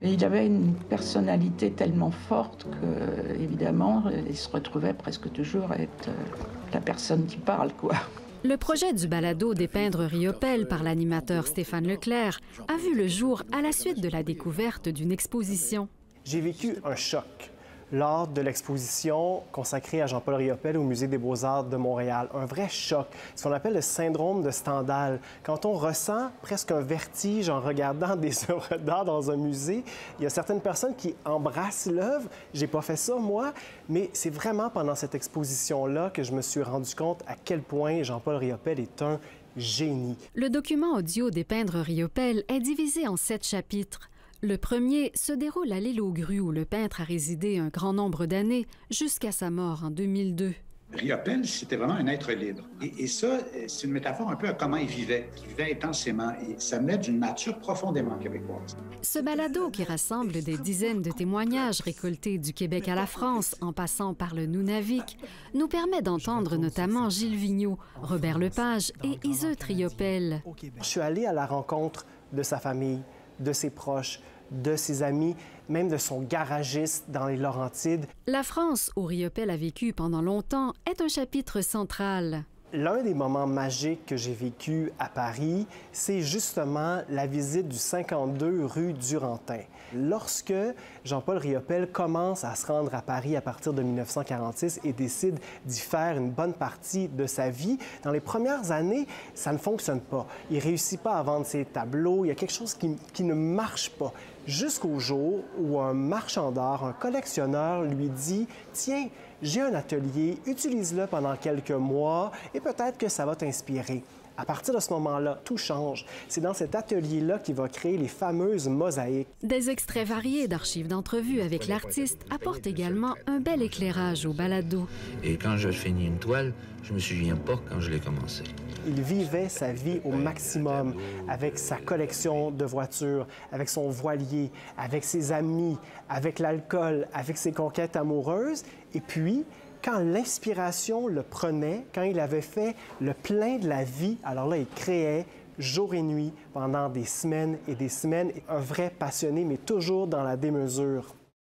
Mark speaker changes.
Speaker 1: Et il avait une personnalité tellement forte que, évidemment, il se retrouvait presque toujours à être la personne qui parle, quoi.
Speaker 2: Le projet du balado Dépeindre Riopelle par l'animateur Stéphane Leclerc a vu le jour à la suite de la découverte d'une exposition.
Speaker 3: J'ai vécu un choc lors de l'exposition consacrée à Jean-Paul Riopelle au Musée des Beaux-Arts de Montréal. Un vrai choc, ce qu'on appelle le syndrome de Stendhal. Quand on ressent presque un vertige en regardant des œuvres d'art dans un musée, il y a certaines personnes qui embrassent l'œuvre. J'ai pas fait ça, moi, mais c'est vraiment pendant cette exposition-là que je me suis rendu compte à quel point Jean-Paul Riopelle est un génie.
Speaker 2: Le document audio Dépeindre Riopelle est divisé en 7 chapitres. Le premier se déroule à l'île aux Grues où le peintre a résidé un grand nombre d'années jusqu'à sa mort en 2002.
Speaker 4: Riopelle, c'était vraiment un être libre. Et ça, c'est une métaphore un peu à comment il vivait intensément. Et ça venait d'une nature profondément québécoise.
Speaker 2: Ce balado, qui rassemble des dizaines de témoignages récoltés du Québec à la France, en passant par le Nunavik, nous permet d'entendre notamment Gilles Vigneault, Robert Lepage et Iseult Riopelle.
Speaker 3: Je suis allé à la rencontre de sa famille, de ses proches, de ses amis, même de son garagiste dans les Laurentides.
Speaker 2: La France, où Riopelle a vécu pendant longtemps, est un chapitre central.
Speaker 3: L'un des moments magiques que j'ai vécu à Paris, c'est justement la visite du 52 rue Durantin. Lorsque Jean-Paul Riopelle commence à se rendre à Paris à partir de 1946 et décide d'y faire une bonne partie de sa vie, dans les premières années, ça ne fonctionne pas. Il ne réussit pas à vendre ses tableaux, il y a quelque chose qui ne marche pas. Jusqu'au jour où un marchand d'art, un collectionneur, lui dit « Tiens, j'ai un atelier, utilise-le pendant quelques mois et peut-être que ça va t'inspirer. » À partir de ce moment-là, tout change. C'est dans cet atelier-là qu'il va créer les fameuses mosaïques.
Speaker 2: Des extraits variés d'archives d'entrevues avec l'artiste apportent également un bel éclairage au balado.
Speaker 5: Et quand je finis une toile, je me souviens pas quand je l'ai commencé.
Speaker 3: Il vivait sa vie au maximum avec sa collection de voitures, avec son voilier, avec ses amis, avec l'alcool, avec ses conquêtes amoureuses. Et puis, quand l'inspiration le prenait, quand il avait fait le plein de la vie, alors là, il créait jour et nuit pendant des semaines et des semaines. Un vrai passionné, mais toujours dans la démesure.